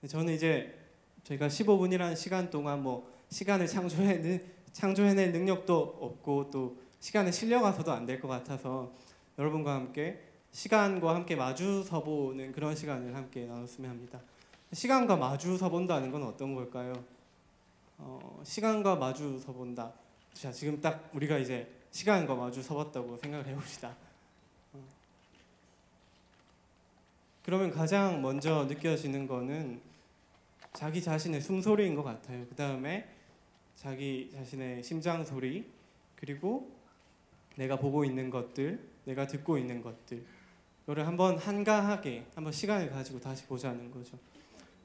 저는 이제 저희가 15분이라는 시간 동안 뭐 시간을 창조해낼 능력도 없고 또 시간에 실려가서도 안 될 것 같아서 여러분과 함께 시간과 함께 마주 서보는 그런 시간을 함께 나눴으면 합니다. 시간과 마주 서본다는 건 어떤 걸까요? 시간과 마주 서본다. 자, 지금 딱 우리가 이제 시간과 마주 서봤다고 생각을 해봅시다. 그러면 가장 먼저 느껴지는 거는 자기 자신의 숨소리인 것 같아요. 그 다음에 자기 자신의 심장 소리, 그리고 내가 보고 있는 것들, 내가 듣고 있는 것들, 이거를 한번 한가하게 한번 시간을 가지고 다시 보자는 거죠.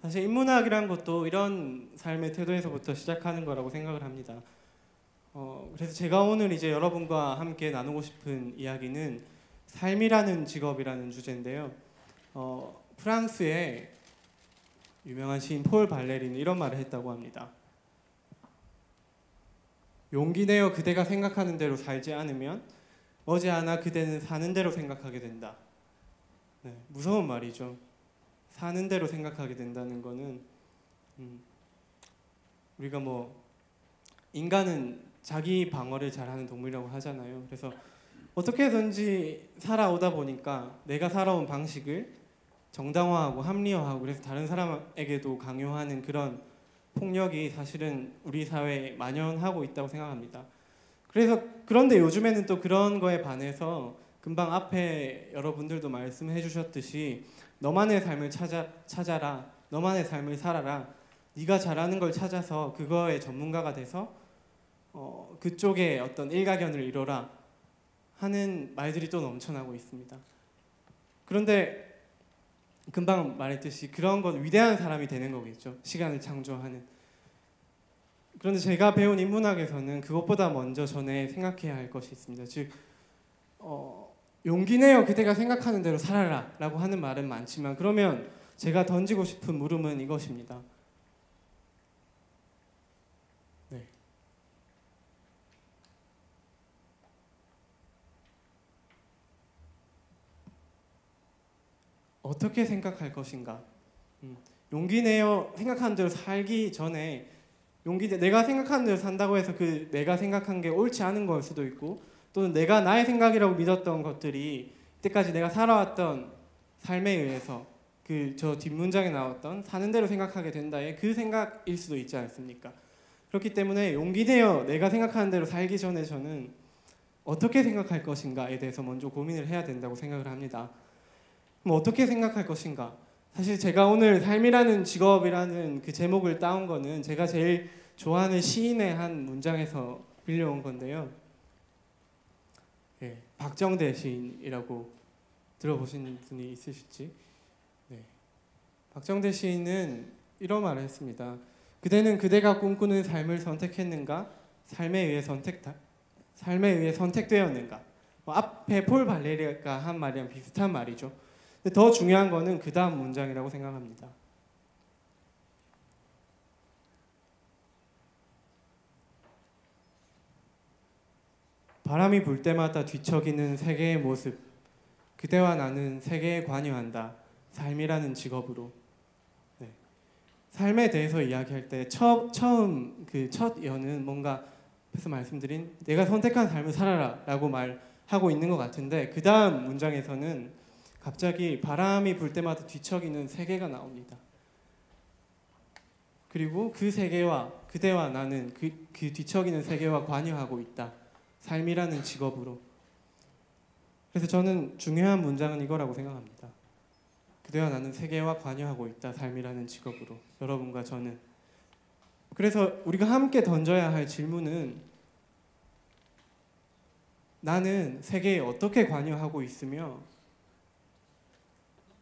사실 인문학이란 것도 이런 삶의 태도에서부터 시작하는 거라고 생각을 합니다. 그래서 제가 오늘 이제 여러분과 함께 나누고 싶은 이야기는 삶이라는 직업이라는 주제인데요. 프랑스의 유명한 시인 폴 발레리는 이런 말을 했다고 합니다. 용기 내어 그대가 생각하는 대로 살지 않으면 머지않아 그대는 사는 대로 생각하게 된다. 네, 무서운 말이죠. 사는 대로 생각하게 된다는 거는 우리가 뭐 인간은 자기 방어를 잘하는 동물이라고 하잖아요. 그래서 어떻게든지 살아오다 보니까 내가 살아온 방식을 정당화하고 합리화하고 그래서 다른 사람에게도 강요하는 그런 폭력이 사실은 우리 사회에 만연하고 있다고 생각합니다. 그런데 요즘에는 또 그런 거에 반해서 금방 앞에 여러분들도 말씀해 주셨듯이 너만의 삶을 찾아라, 너만의 삶을 살아라, 네가 잘하는 걸 찾아서 그거의 전문가가 돼서 그쪽에 어떤 일가견을 이뤄라 하는 말들이 또 넘쳐나고 있습니다. 그런데 금방 말했듯이 그런 건 위대한 사람이 되는 거겠죠. 시간을 창조하는. 그런데 제가 배운 인문학에서는 그것보다 먼저 전에 생각해야 할 것이 있습니다. 즉 용기 내어 그대가 생각하는 대로 살아라 라고 하는 말은 많지만, 그러면 제가 던지고 싶은 물음은 이것입니다. 네. 어떻게 생각할 것인가? 용기 내어 생각하는 대로 살기 전에 내가 생각하는 대로 산다고 해서 그 내가 생각한 게 옳지 않은 걸 수도 있고, 또는 내가 나의 생각이라고 믿었던 것들이 이때까지 내가 살아왔던 삶에 의해서 그 저 뒷문장에 나왔던 사는 대로 생각하게 된다의 그 생각일 수도 있지 않습니까? 그렇기 때문에 용기 내어 내가 생각하는 대로 살기 전에 저는 어떻게 생각할 것인가에 대해서 먼저 고민을 해야 된다고 생각을 합니다. 그럼 어떻게 생각할 것인가? 사실 제가 오늘 삶이라는 직업이라는 그 제목을 따온 거는 제가 제일 좋아하는 시인의 한 문장에서 빌려온 건데요. 예, 박정대 시인이라고 들어보신 분이 있으실지. 네. 박정대 시인은 이런 말을 했습니다. 그대는 그대가 꿈꾸는 삶을 선택했는가? 삶에 의해 선택되었는가? 앞에 폴 발레리가 한 말이랑 비슷한 말이죠. 근데 더 중요한 거는 그 다음 문장이라고 생각합니다. 바람이 불 때마다 뒤척이는 세계의 모습, 그대와 나는 세계에 관여한다. 삶이라는 직업으로. 네. 삶에 대해서 이야기할 때 처음 그 첫 연은 뭔가 앞에서 말씀드린 내가 선택한 삶을 살아라라고 말하고 있는 것 같은데, 그 다음 문장에서는 갑자기 바람이 불 때마다 뒤척이는 세계가 나옵니다. 그리고 그 세계와 그대와 나는 그 뒤척이는 세계와 관여하고 있다. 삶이라는 직업으로. 그래서 저는 중요한 문장은 이거라고 생각합니다. 그대와 나는 세계와 관여하고 있다. 삶이라는 직업으로. 여러분과 저는. 그래서 우리가 함께 던져야 할 질문은 나는 세계에 어떻게 관여하고 있으며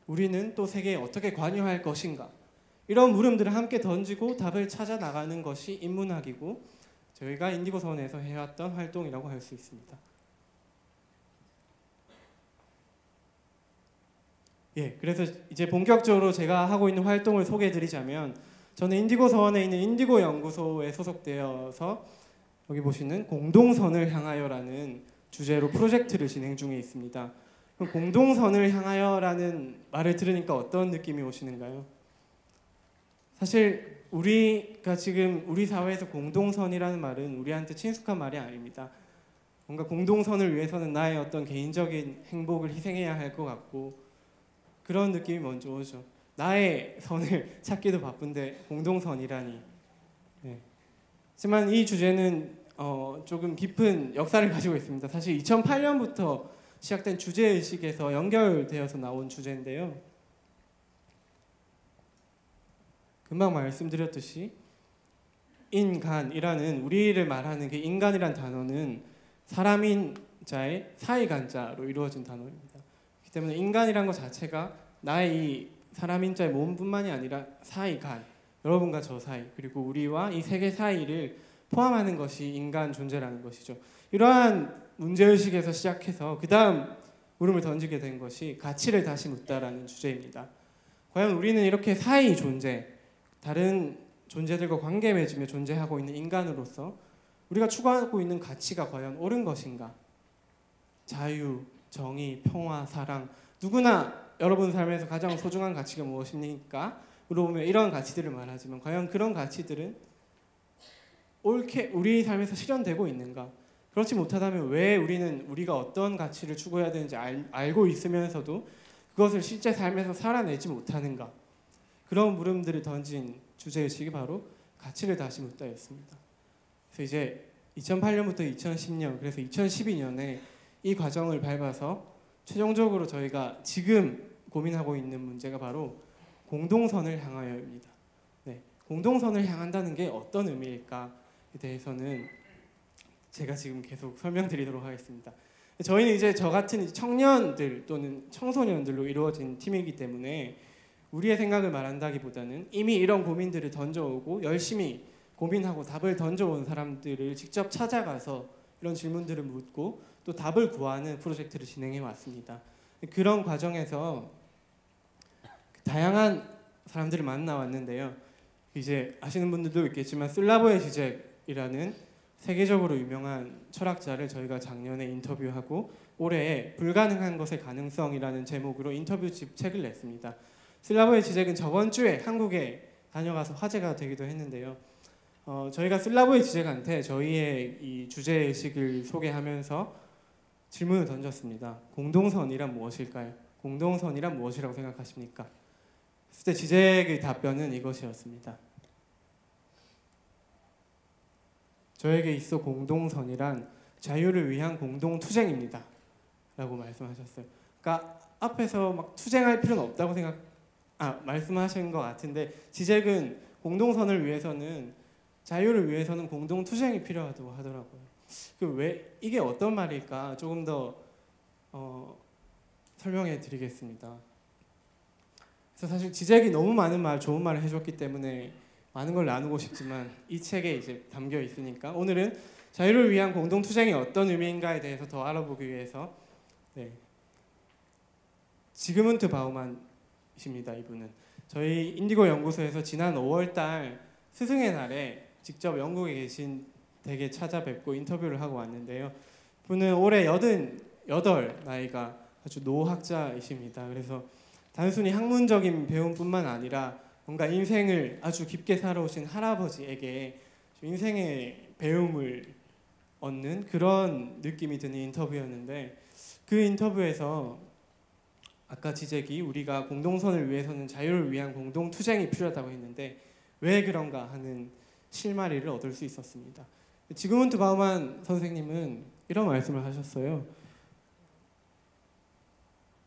우리는 또 세계에 어떻게 관여할 것인가? 이런 물음들을 함께 던지고 답을 찾아 나가는 것이 인문학이고 저희가 인디고 서원에서 해왔던 활동이라고 할 수 있습니다. 예, 그래서 이제 본격적으로 제가 하고 있는 활동을 소개해드리자면, 저는 인디고 서원에 있는 인디고 연구소에 소속되어서 여기 보시는 공동선을 향하여라는 주제로 프로젝트를 진행 중에 있습니다. 공동선을 향하여라는 말을 들으니까 어떤 느낌이 오시는가요? 사실 우리가 지금 우리 사회에서 공동선이라는 말은 우리한테 친숙한 말이 아닙니다. 뭔가 공동선을 위해서는 나의 어떤 개인적인 행복을 희생해야 할 것 같고 그런 느낌이 먼저 오죠. 나의 선을 찾기도 바쁜데 공동선이라니. 네. 하지만 이 주제는 조금 깊은 역사를 가지고 있습니다. 사실 2008년부터 시작된 주제의식에서 연결되어서 나온 주제인데요. 금방 말씀드렸듯이 인간이라는 우리를 말하는 그 인간이란 단어는 사람인 자의 사이간자로 이루어진 단어입니다. 그렇기 때문에 인간이란 것 자체가 나의 이 사람인 자의 몸뿐만이 아니라 사이간, 여러분과 저 사이, 그리고 우리와 이 세계 사이를 포함하는 것이 인간 존재라는 것이죠. 이러한 문제의식에서 시작해서 그 다음 물음을 던지게 된 것이 가치를 다시 묻다라는 주제입니다. 과연 우리는 이렇게 사이 존재, 다른 존재들과 관계 맺으며 존재하고 있는 인간으로서 우리가 추구하고 있는 가치가 과연 옳은 것인가? 자유, 정의, 평화, 사랑, 누구나 여러분 삶에서 가장 소중한 가치가 무엇입니까? 물어보면 이런 가치들을 말하지만 과연 그런 가치들은 옳게 우리 삶에서 실현되고 있는가? 그렇지 못하다면 왜 우리는 우리가 어떤 가치를 추구해야 되는지 알고 있으면서도 그것을 실제 삶에서 살아내지 못하는가? 그런 물음들을 던진 주제의식이 바로 가치를 다시 묻다였습니다. 그래서 이제 2008년부터 2010년, 그래서 2012년에 이 과정을 밟아서 최종적으로 저희가 지금 고민하고 있는 문제가 바로 공동선을 향하여입니다. 네, 공동선을 향한다는 게 어떤 의미일까에 대해서는 제가 지금 계속 설명드리도록 하겠습니다. 저희는 이제 저 같은 청년들 또는 청소년들로 이루어진 팀이기 때문에 우리의 생각을 말한다기보다는 이미 이런 고민들을 던져오고 열심히 고민하고 답을 던져온 사람들을 직접 찾아가서 이런 질문들을 묻고 또 답을 구하는 프로젝트를 진행해 왔습니다. 그런 과정에서 다양한 사람들을 만나왔는데요. 이제 아시는 분들도 있겠지만 슬라보의 지적이라는 세계적으로 유명한 철학자를 저희가 작년에 인터뷰하고 올해 불가능한 것의 가능성이라는 제목으로 인터뷰집 책을 냈습니다. 슬라보의 지적은 저번 주에 한국에 다녀가서 화제가 되기도 했는데요. 저희가 슬라보의 지적한테 저희의 이 주제의식을 소개하면서 질문을 던졌습니다. 공동선이란 무엇일까요? 공동선이란 무엇이라고 생각하십니까? 그때 지적의 답변은 이것이었습니다. 저에게 있어 공동선이란 자유를 위한 공동투쟁입니다. 라고 말씀하셨어요. 그러니까 앞에서 막 투쟁할 필요는 없다고 말씀하신 것 같은데 지적은 공동선을 위해서는 자유를 위해서는 공동투쟁이 필요하다고 하더라고요. 왜 이게 어떤 말일까 조금 더 설명해 드리겠습니다. 그래서 사실 지적이 너무 많은 좋은 말을 해줬기 때문에 많은 걸 나누고 싶지만 이 책에 이제 담겨 있으니까 오늘은 자유를 위한 공동투쟁이 어떤 의미인가에 대해서 더 알아보기 위해서 지그문트 바우만이십니다. 이분은 저희 인디고 연구소에서 지난 5월달 스승의 날에 직접 영국에 계신 댁에 찾아뵙고 인터뷰를 하고 왔는데요. 이분은 올해 88 나이가 아주 노학자이십니다. 그래서 단순히 학문적인 배움뿐만 아니라 뭔가 인생을 아주 깊게 살아오신 할아버지에게 인생의 배움을 얻는 그런 느낌이 드는 인터뷰였는데 그 인터뷰에서 아까 지적이 우리가 공동선을 위해서는 자유를 위한 공동투쟁이 필요하다고 했는데 왜 그런가 하는 실마리를 얻을 수 있었습니다. 지그문트 바우만 선생님은 이런 말씀을 하셨어요.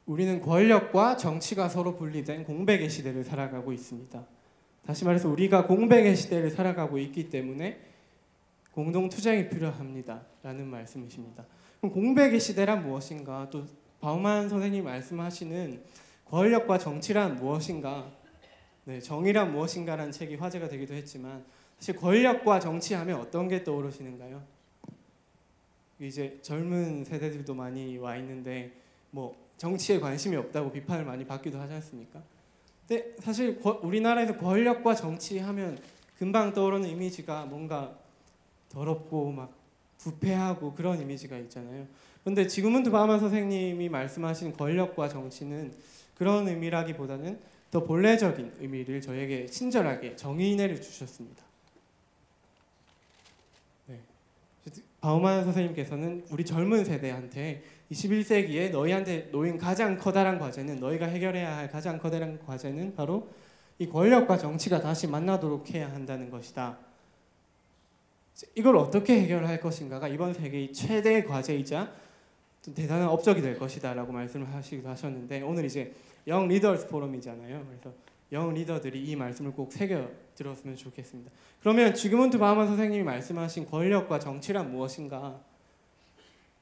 우리는 권력과 정치가 서로 분리된 공백의 시대를 살아가고 있습니다. 다시 말해서 우리가 공백의 시대를 살아가고 있기 때문에 공동투쟁이 필요합니다. 라는 말씀이십니다. 그럼 공백의 시대란 무엇인가? 또 바우만 선생님이 말씀하시는 권력과 정치란 무엇인가? 정의란 무엇인가라는 책이 화제가 되기도 했지만 사실 권력과 정치하면 어떤 게 떠오르시는가요? 이제 젊은 세대들도 많이 와 있는데 정치에 관심이 없다고 비판을 많이 받기도 하지 않습니까? 근데 사실 우리나라에서 권력과 정치하면 금방 떠오르는 이미지가 뭔가 더럽고 막 부패하고 그런 이미지가 있잖아요. 그런데 지그문트 바우만 선생님이 말씀하신 권력과 정치는 그런 의미라기보다는 더 본래적인 의미를 저에게 친절하게 정의내려 주셨습니다. 네. 바우만 선생님께서는 우리 젊은 세대한테 21세기에 너희한테 놓인 가장 커다란 과제는, 너희가 해결해야 할 가장 커다란 과제는 바로 이 권력과 정치가 다시 만나도록 해야 한다는 것이다. 이걸 어떻게 해결할 것인가가 이번 세계의 최대의 과제이자 대단한 업적이 될 것이다 라고 말씀을 하시기도 하셨는데, 오늘 이제 영 리더스 포럼이잖아요. 그래서 영 리더들이 이 말씀을 꼭 새겨 들었으면 좋겠습니다. 그러면 지그문트 바우만 선생님이 말씀하신 권력과 정치란 무엇인가?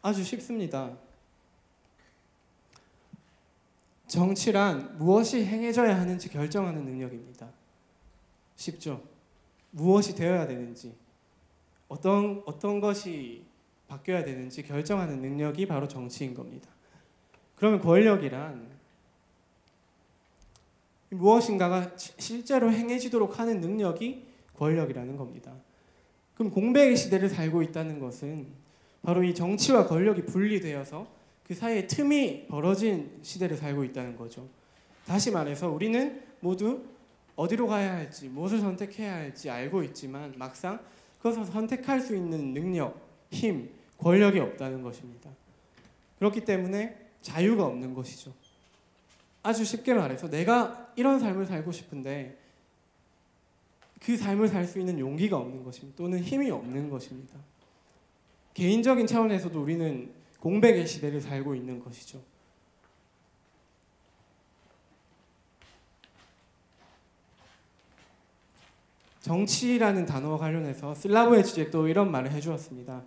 아주 쉽습니다. 정치란 무엇이 행해져야 하는지 결정하는 능력입니다. 쉽죠? 무엇이 되어야 되는지, 어떤 것이 바뀌어야 되는지 결정하는 능력이 바로 정치인 겁니다. 그러면 권력이란 무엇인가가 실제로 행해지도록 하는 능력이 권력이라는 겁니다. 그럼 공백의 시대를 살고 있다는 것은 바로 이 정치와 권력이 분리되어서 그 사이에 틈이 벌어진 시대를 살고 있다는 거죠. 다시 말해서 우리는 모두 어디로 가야 할지, 무엇을 선택해야 할지 알고 있지만 막상 그것을 선택할 수 있는 능력, 힘, 권력이 없다는 것입니다. 그렇기 때문에 자유가 없는 것이죠. 아주 쉽게 말해서 내가 이런 삶을 살고 싶은데 그 삶을 살 수 있는 용기가 없는 것입니다. 또는 힘이 없는 것입니다. 개인적인 차원에서도 우리는 공백의 시대를 살고 있는 것이죠. 정치라는 단어와 관련해서 슬라브의 지적도 이런 말을 해주었습니다.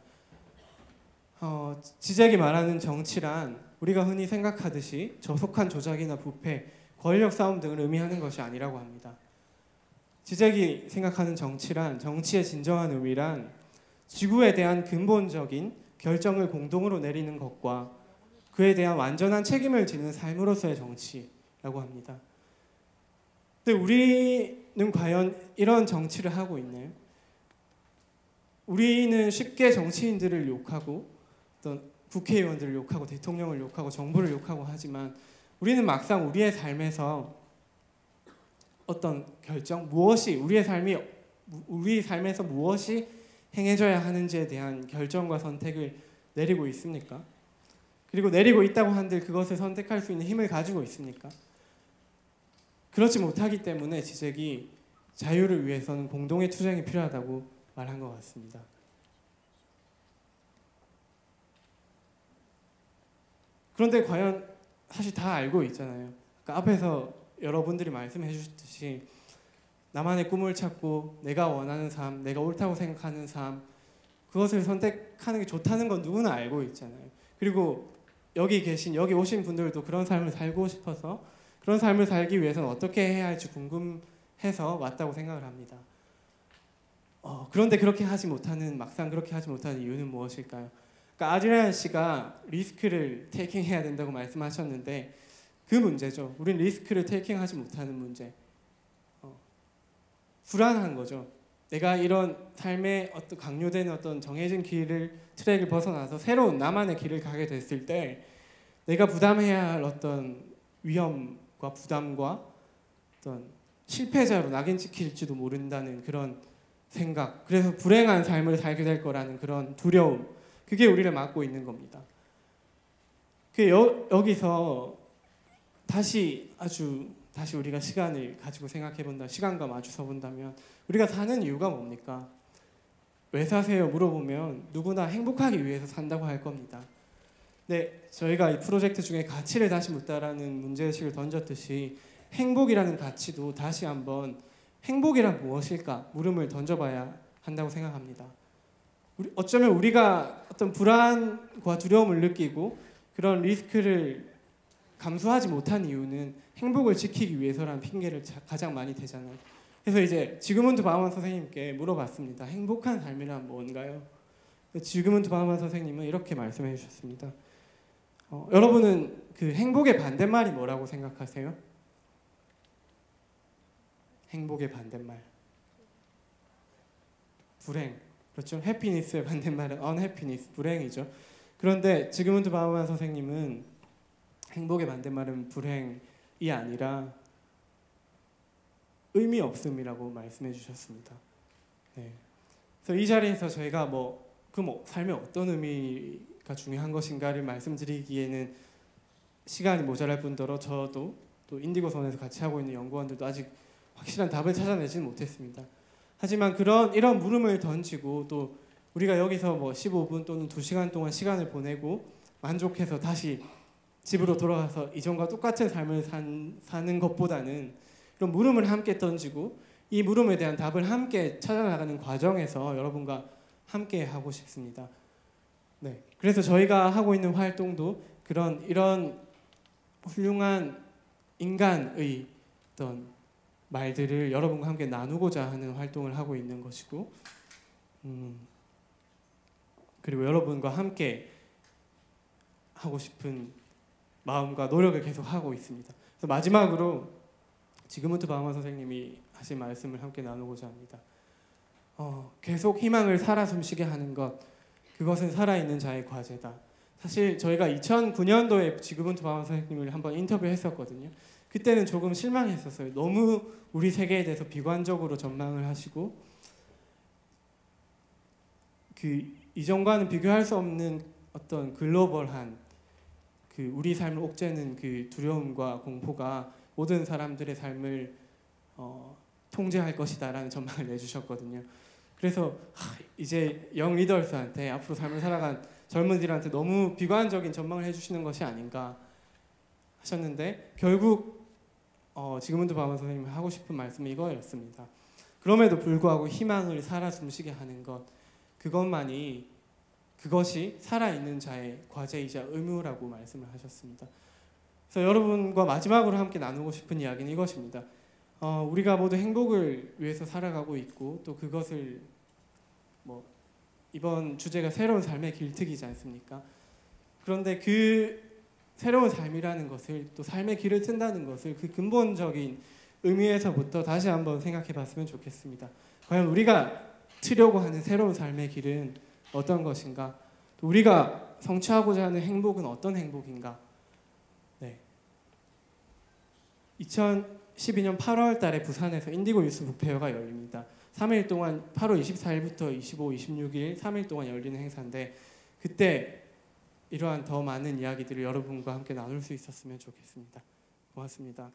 지적이 말하는 정치란 우리가 흔히 생각하듯이 저속한 조작이나 부패, 권력 싸움 등을 의미하는 것이 아니라고 합니다. 지적이 생각하는 정치란, 정치의 진정한 의미란 지구에 대한 근본적인 결정을 공동으로 내리는 것과 그에 대한 완전한 책임을 지는 삶으로서의 정치라고 합니다. 근데 우리는 과연 이런 정치를 하고 있나요? 우리는 쉽게 정치인들을 욕하고 어떤 국회의원들을 욕하고 대통령을 욕하고 정부를 욕하고 하지만 우리는 막상 우리의 삶에서 어떤 결정, 무엇이 우리 삶에서 무엇이 행해져야 하는지에 대한 결정과 선택을 내리고 있습니까? 그리고 내리고 있다고 한들 그것을 선택할 수 있는 힘을 가지고 있습니까? 그렇지 못하기 때문에 지적이 자유를 위해서는 공동의 투쟁이 필요하다고 말한 것 같습니다. 그런데 과연 사실 다 알고 있잖아요. 그러니까 앞에서 여러분들이 말씀해 주셨듯이 나만의 꿈을 찾고 내가 원하는 삶, 내가 옳다고 생각하는 삶, 그것을 선택하는 게 좋다는 건 누구나 알고 있잖아요. 그리고 여기 오신 분들도 그런 삶을 살고 싶어서 그런 삶을 살기 위해서는 어떻게 해야 할지 궁금해서 왔다고 생각을 합니다. 그런데 막상 그렇게 하지 못하는 이유는 무엇일까요? 그러니까 아드리안 씨가 리스크를 테이킹해야 된다고 말씀하셨는데 그 문제죠. 우린 리스크를 테이킹하지 못하는 문제. 불안한 거죠. 내가 이런 삶에 어떤 강요되는 어떤 정해진 트랙을 벗어나서 새로운 나만의 길을 가게 됐을 때 내가 부담해야 할 어떤 위험과 부담과 어떤 실패자로 낙인 찍힐지도 모른다는 그런 생각, 그래서 불행한 삶을 살게 될 거라는 그런 두려움, 그게 우리를 막고 있는 겁니다. 여기서 다시 우리가 시간을 가지고 생각해본다, 시간과 마주서 본다면 우리가 사는 이유가 뭡니까? 왜 사세요? 물어보면 누구나 행복하기 위해서 산다고 할 겁니다. 네, 저희가 이 프로젝트 중에 가치를 다시 묻다라는 문제의식을 던졌듯이 행복이라는 가치도 다시 한번 행복이란 무엇일까? 물음을 던져봐야 한다고 생각합니다. 어쩌면 우리가 어떤 불안과 두려움을 느끼고 그런 리스크를 감수하지 못한 이유는 행복을 지키기 위해서라는 핑계를 가장 많이 대잖아요. 그래서 이제 지그문트 바우만 선생님께 물어봤습니다. 행복한 삶이란 뭔가요? 지그문트 바우만 선생님은 이렇게 말씀해 주셨습니다. 여러분은 그 행복의 반대말이 뭐라고 생각하세요? 행복의 반대말. 불행. 그렇죠? 해피니스의 반대말은 unhappiness, 불행이죠. 그런데 지그문트 바우만 선생님은 행복의 반대말은 불행이 아니라 의미 없음이라고 말씀해 주셨습니다. 네. 그래서 이 자리에서 저희가 삶의 어떤 의미가 중요한 것인가를 말씀드리기에는 시간이 모자랄 뿐더러 저도 또 인디고선에서 같이 하고 있는 연구원들도 아직 확실한 답을 찾아내지는 못했습니다. 하지만 이런 물음을 던지고 또 우리가 여기서 15분 또는 2시간 동안 시간을 보내고 만족해서 다시 집으로 돌아가서 이전과 똑같은 삶을 사는 것보다는 이런 물음을 함께 던지고 이 물음에 대한 답을 함께 찾아나가는 과정에서 여러분과 함께 하고 싶습니다. 네, 그래서 저희가 하고 있는 활동도 이런 훌륭한 인간의 어떤 말들을 여러분과 함께 나누고자 하는 활동을 하고 있는 것이고, 그리고 여러분과 함께 하고 싶은 마음과 노력을 계속 하고 있습니다. 그래서 마지막으로 지그문트 바우먼 선생님이 하신 말씀을 함께 나누고자 합니다. 계속 희망을 살아 숨쉬게 하는 것, 그것은 살아있는 자의 과제다. 사실 저희가 2009년도에 지그문트 바우먼 선생님을 한번 인터뷰했었거든요. 그때는 조금 실망했었어요. 너무 우리 세계에 대해서 비관적으로 전망을 하시고 이전과는 비교할 수 없는 어떤 글로벌한 우리 삶을 옥죄는 두려움과 공포가 모든 사람들의 삶을 통제할 것이다라는 전망을 내주셨거든요. 그래서 이제 영 리더스한테 앞으로 삶을 살아간 젊은이들한테 너무 비관적인 전망을 해주시는 것이 아닌가 하셨는데 결국 지그문트 바우먼 선생님이 하고 싶은 말씀은 이거였습니다. 그럼에도 불구하고 희망을 살아 숨쉬게 하는 것, 그것이 살아있는 자의 과제이자 의무라고 말씀을 하셨습니다. 그래서 여러분과 마지막으로 함께 나누고 싶은 이야기는 이것입니다. 우리가 모두 행복을 위해서 살아가고 있고 또 그것을 이번 주제가 새로운 삶의 길뜨기지 않습니까? 그런데 새로운 삶이라는 것을 또 삶의 길을 튼다는 것을 근본적인 의미에서부터 다시 한번 생각해 봤으면 좋겠습니다. 과연 우리가 트려고 하는 새로운 삶의 길은 어떤 것인가? 또 우리가 성취하고자 하는 행복은 어떤 행복인가? 네. 2012년 8월 달에 부산에서 인디고 유스 북페어가 열립니다. 3일 동안 8월 24일부터 25, 26일 3일 동안 열리는 행사인데 그때 이러한 더 많은 이야기들을 여러분과 함께 나눌 수 있었으면 좋겠습니다. 고맙습니다.